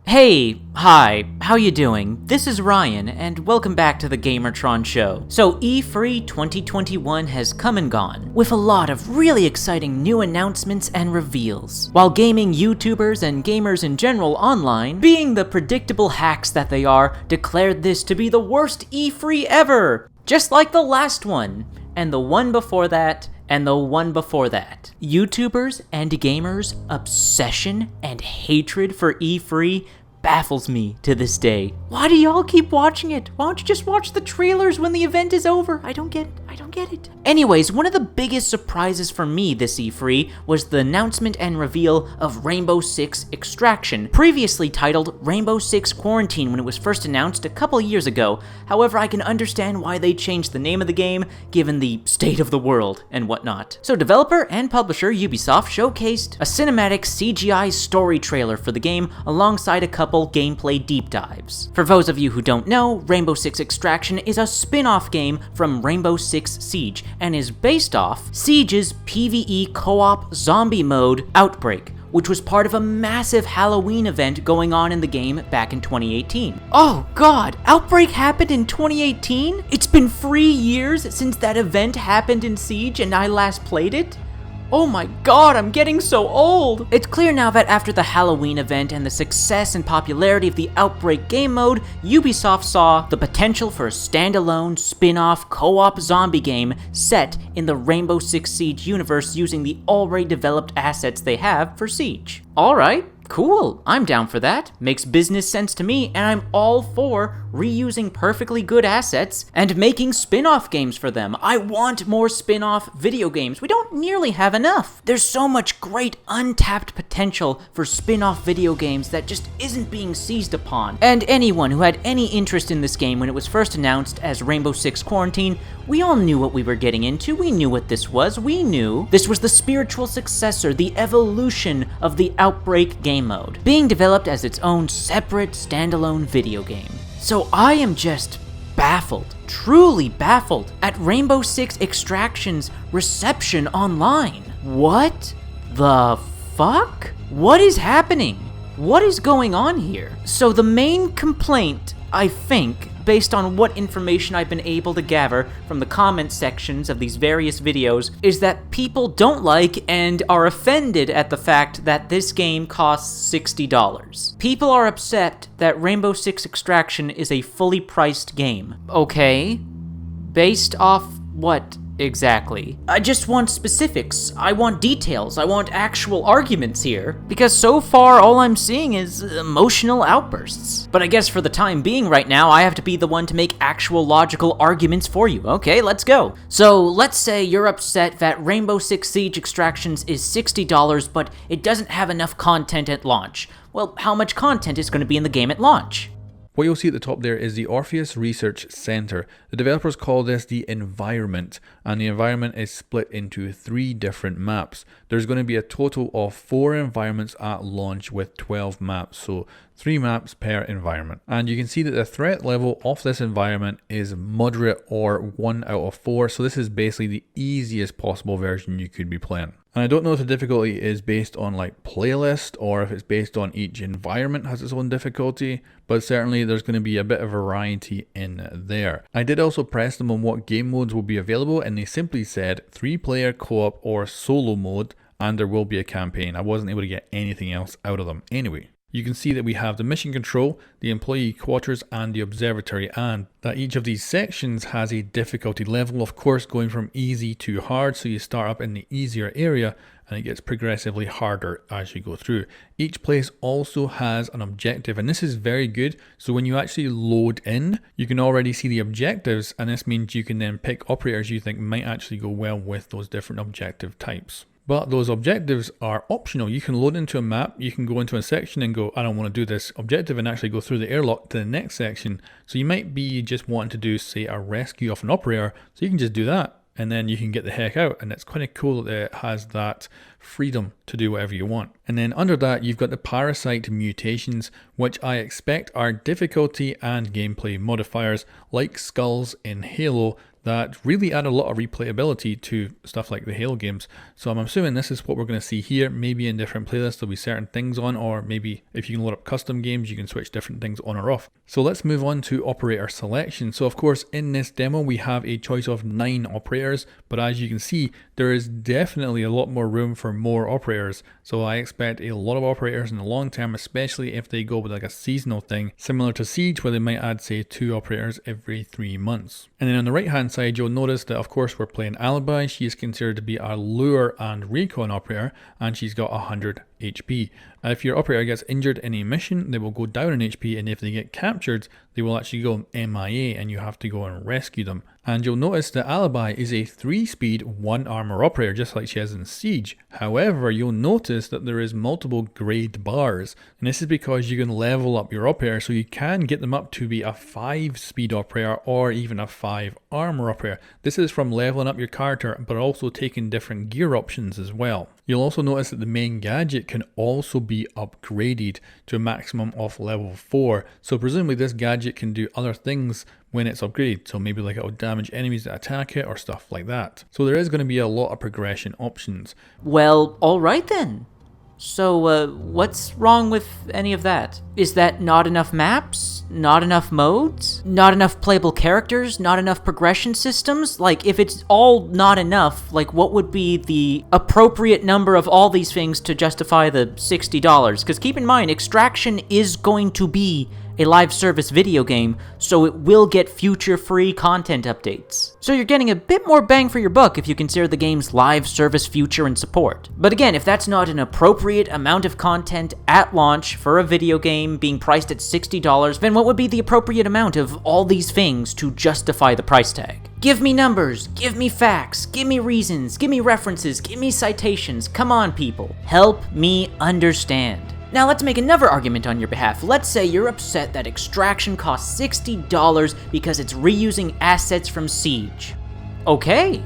Hi, how you doing? This is Ryan, and welcome back to the Gamertron Show. So E3 2021 has come and gone, with a lot of really exciting new announcements and reveals, while gaming YouTubers and gamers in general online, being the predictable hacks that they are, declared this to be the worst E3 ever! Just like the last one, and the one before that, and the one before that. YouTubers and gamers' obsession and hatred for E3 baffles me to this day. Why do y'all keep watching it? Why don't you just watch the trailers when the event is over? I don't get it. Anyways, one of the biggest surprises for me this E3 was the announcement and reveal of Rainbow Six Extraction, previously titled Rainbow Six Quarantine when it was first announced a couple years ago. However, I can understand why they changed the name of the game, given the state of the world and whatnot. So developer and publisher Ubisoft showcased a cinematic CGI story trailer for the game alongside a couple gameplay deep dives. For those of you who don't know, Rainbow Six Extraction is a spin-off game from Rainbow Six Siege and is based off Siege's PvE co-op zombie mode Outbreak, which was part of a massive Halloween event going on in the game back in 2018. Oh god, Outbreak happened in 2018? It's been 3 years since that event happened in Siege and I last played it? Oh my god, I'm getting so old! It's clear now that after the Halloween event and the success and popularity of the Outbreak game mode, Ubisoft saw the potential for a standalone, spin-off, co-op zombie game set in the Rainbow Six Siege universe using the already developed assets they have for Siege. Alright, cool, I'm down for that. Makes business sense to me, and I'm all for reusing perfectly good assets and making spin-off games for them. I want more spin-off video games. We don't nearly have enough. There's so much great untapped potential for spin-off video games that just isn't being seized upon. And anyone who had any interest in this game when it was first announced as Rainbow Six Quarantine, we all knew what we were getting into. We knew what this was. We knew this was the spiritual successor, the evolution of the Outbreak game mode, being developed as its own separate, standalone video game. So I am just baffled, truly baffled, at Rainbow Six Extraction's reception online. What the fuck? What is happening? What is going on here? So the main complaint, I think, based on what information I've been able to gather from the comment sections of these various videos, is that people don't like and are offended at the fact that this game costs $60. People are upset that Rainbow Six Extraction is a fully priced game. Okay, based off what exactly? I just want specifics. I want details. I want actual arguments here. Because so far, all I'm seeing is emotional outbursts. But I guess for the time being right now, I have to be the one to make actual logical arguments for you. Okay, let's go. So let's say you're upset that Rainbow Six Siege Extractions is $60, but it doesn't have enough content at launch. Well, how much content is going to be in the game at launch? What you'll see at the top there is the Orpheus Research Center. The developers call this the environment, and the environment is split into 3 different maps. There's going to be a total of 4 environments at launch with 12 maps, so 3 maps per environment. And you can see that the threat level of this environment is moderate or 1 out of 4, so this is basically the easiest possible version you could be playing. And I don't know if the difficulty is based on like playlist or if it's based on each environment has its own difficulty, but certainly there's going to be a bit of variety in there. I did also press them on what game modes will be available, and they simply said 3-player co-op or solo mode, and there will be a campaign. I wasn't able to get anything else out of them anyway. You can see that we have the mission control, the employee quarters, and the observatory, and that each of these sections has a difficulty level, of course going from easy to hard, so you start up in the easier area and it gets progressively harder as you go through. Each place also has an objective, and this is very good, so when you actually load in, you can already see the objectives, and this means you can then pick operators you think might actually go well with those different objective types. But those objectives are optional. You can load into a map, you can go into a section and go, I don't want to do this objective, and actually go through the airlock to the next section. So you might be just wanting to do, say, a rescue of an operator, so you can just do that, and then you can get the heck out. And it's kind of cool that it has that freedom to do whatever you want. And then under that, you've got the parasite mutations, which I expect are difficulty and gameplay modifiers like skulls in Halo that really add a lot of replayability to stuff like the Halo games. So I'm assuming this is what we're going to see here. Maybe in different playlists there'll be certain things on, or maybe if you can load up custom games you can switch different things on or off. So let's move on to operator selection. So of course in this demo we have a choice of 9 operators, but as you can see there is definitely a lot more room for more operators. So I expect a lot of operators in the long term, especially if they go with like a seasonal thing, similar to Siege where they might add say 2 operators every 3 months. And then on the right hand side you'll notice that of course we're playing Alibi. She is considered to be our lure and recon operator, and she's got 100 HP. If your operator gets injured in a mission, they will go down in HP, and if they get captured, they will actually go MIA and you have to go and rescue them. And you'll notice that Alibi is a 3-speed 1 armor operator, just like she is in Siege. However, you'll notice that there is multiple grade bars, and this is because you can level up your operator, so you can get them up to be a 5-speed operator or even a 5 armor operator. This is from leveling up your character, but also taking different gear options as well. You'll also notice that the main gadget can also be upgraded to a maximum of level 4. So presumably this gadget can do other things when it's upgraded. So maybe like it'll damage enemies that attack it or stuff like that. So there is going to be a lot of progression options. Well, alright then. So, what's wrong with any of that? Is that not enough maps? Not enough modes? Not enough playable characters? Not enough progression systems? Like, if it's all not enough, like, what would be the appropriate number of all these things to justify the $60? Because keep in mind, Extraction is going to be a live service video game, so it will get future free content updates. So you're getting a bit more bang for your buck if you consider the game's live service future and support. But again, if that's not an appropriate amount of content at launch for a video game being priced at $60, then what would be the appropriate amount of all these things to justify the price tag? Give me numbers, give me facts, give me reasons, give me references, give me citations. Come on, people. Help me understand. Now let's make another argument on your behalf. Let's say you're upset that Extraction costs $60 because it's reusing assets from Siege. Okay.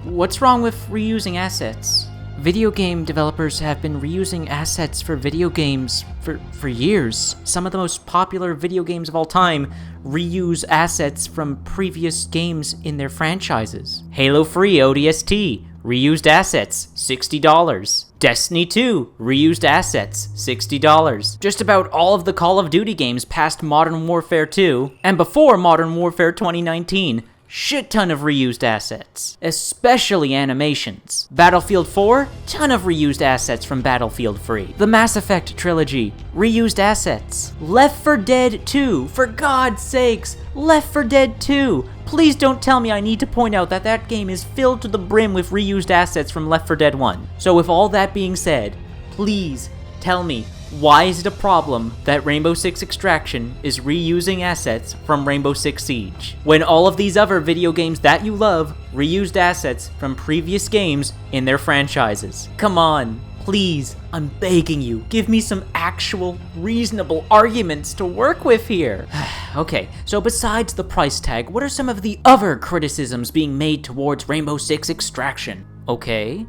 What's wrong with reusing assets? Video game developers have been reusing assets for video games for years. Some of the most popular video games of all time reuse assets from previous games in their franchises. Halo 3 ODST. Reused assets, $60. Destiny 2, reused assets, $60. Just about all of the Call of Duty games past Modern Warfare 2, and before Modern Warfare 2019, shit ton of reused assets, especially animations. Battlefield 4, ton of reused assets from Battlefield 3. The Mass Effect trilogy, reused assets. Left 4 Dead 2, for God's sakes, Left 4 Dead 2. Please don't tell me I need to point out that that game is filled to the brim with reused assets from Left 4 Dead 1. So with all that being said, please tell me, why is it a problem that Rainbow Six Extraction is reusing assets from Rainbow Six Siege, when all of these other video games that you love reused assets from previous games in their franchises? Come on, please, I'm begging you, give me some actual, reasonable arguments to work with here. Okay, so besides the price tag, what are some of the other criticisms being made towards Rainbow Six Extraction? Okay.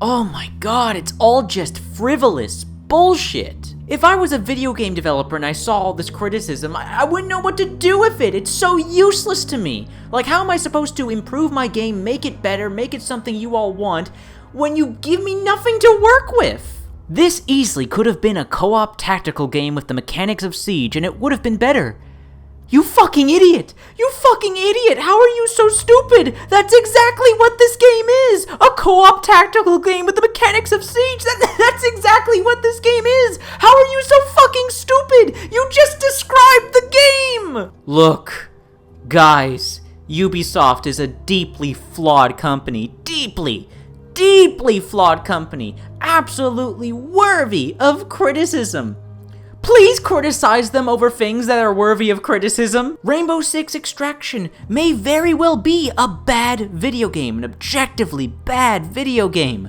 Oh my god, it's all just frivolous bullshit. If I was a video game developer and I saw all this criticism, I wouldn't know what to do with it. It's so useless to me. Like, how am I supposed to improve my game, make it better, make it something you all want, when you give me nothing to work with? This easily could have been a co-op tactical game with the mechanics of Siege, and it would have been better. You fucking idiot! You fucking idiot! How are you so stupid? That's exactly what this game is! A co-op tactical game with the mechanics of Siege! That's exactly what this game is! How are you so fucking stupid? You just described the game! Look, guys, Ubisoft is a deeply flawed company. Deeply flawed company. Absolutely worthy of criticism. Please criticize them over things that are worthy of criticism. Rainbow Six Extraction may very well be a bad video game, an objectively bad video game.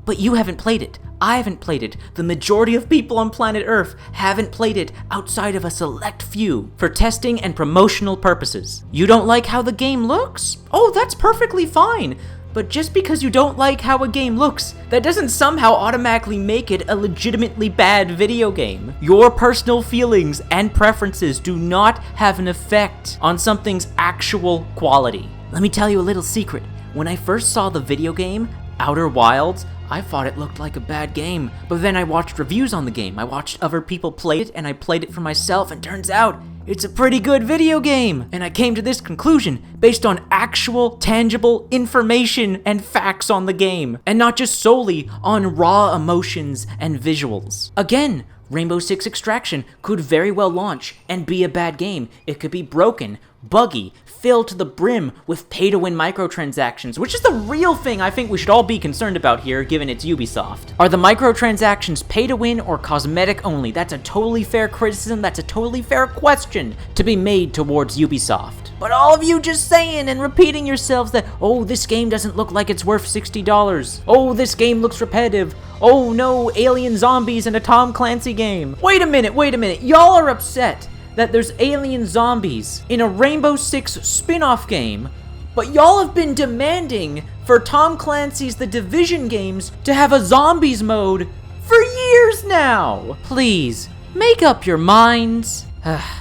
But you haven't played it. I haven't played it. The majority of people on planet Earth haven't played it outside of a select few for testing and promotional purposes. You don't like how the game looks? Oh, that's perfectly fine. But just because you don't like how a game looks, that doesn't somehow automatically make it a legitimately bad video game. Your personal feelings and preferences do not have an effect on something's actual quality. Let me tell you a little secret. When I first saw the video game, Outer Wilds, I thought it looked like a bad game, but then I watched reviews on the game. I watched other people play it, and I played it for myself, and turns out it's a pretty good video game. And I came to this conclusion based on actual, tangible information and facts on the game, and not just solely on raw emotions and visuals. Again, Rainbow Six Extraction could very well launch and be a bad game. It could be broken, buggy, filled to the brim with pay-to-win microtransactions, which is the real thing I think we should all be concerned about here, given it's Ubisoft. Are the microtransactions pay-to-win or cosmetic only? That's a totally fair criticism, that's a totally fair question to be made towards Ubisoft. But all of you just saying and repeating yourselves that, oh, this game doesn't look like it's worth $60. Oh, this game looks repetitive. Oh no, alien zombies in a Tom Clancy game. Wait a minute, y'all are upset that there's alien zombies in a Rainbow Six spin-off game, but y'all have been demanding for Tom Clancy's The Division games to have a zombies mode for years now. Please, make up your minds.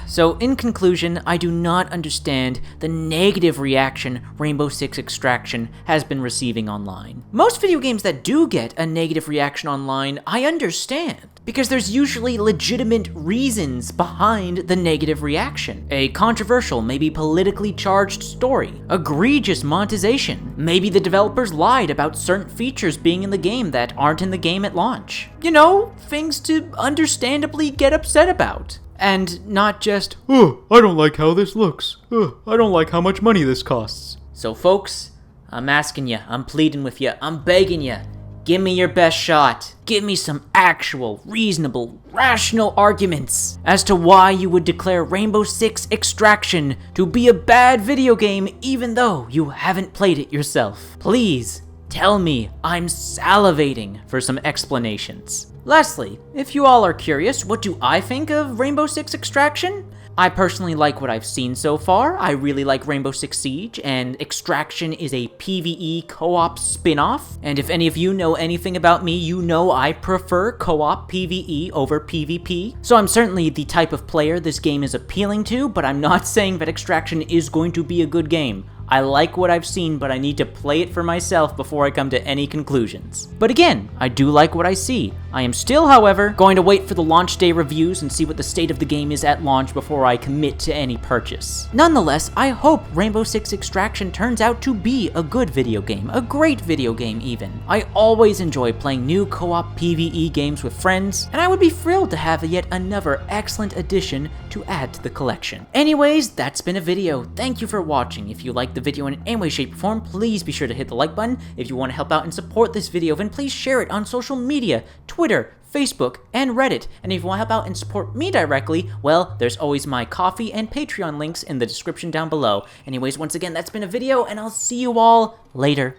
So, in conclusion, I do not understand the negative reaction Rainbow Six Extraction has been receiving online. Most video games that do get a negative reaction online, I understand, because there's usually legitimate reasons behind the negative reaction. A controversial, maybe politically charged story, egregious monetization, maybe the developers lied about certain features being in the game that aren't in the game at launch. You know, things to understandably get upset about. And not just, oh, I don't like how this looks. Oh, I don't like how much money this costs. So folks, I'm asking you, I'm pleading with you, I'm begging you, give me your best shot. Give me some actual, reasonable, rational arguments as to why you would declare Rainbow Six Extraction to be a bad video game even though you haven't played it yourself. Please, tell me. I'm salivating for some explanations. Lastly, if you all are curious, what do I think of Rainbow Six Extraction? I personally like what I've seen so far. I really like Rainbow Six Siege, and Extraction is a PvE co-op spin-off. And if any of you know anything about me, you know I prefer co-op PvE over PvP. So I'm certainly the type of player this game is appealing to, but I'm not saying that Extraction is going to be a good game. I like what I've seen, but I need to play it for myself before I come to any conclusions. But again, I do like what I see. I am still, however, going to wait for the launch day reviews and see what the state of the game is at launch before I commit to any purchase. Nonetheless, I hope Rainbow Six Extraction turns out to be a good video game, a great video game even. I always enjoy playing new co-op PvE games with friends, and I would be thrilled to have yet another excellent addition to add to the collection. Anyways, that's been a video. Thank you for watching. If you liked the video in any way, shape, or form, please be sure to hit the like button. If you want to help out and support this video, then please share it on social media, Twitter, Facebook, and Reddit. And if you want to help out and support me directly, well, there's always my Ko-fi and Patreon links in the description down below. Anyways, once again, that's been a video, and I'll see you all later.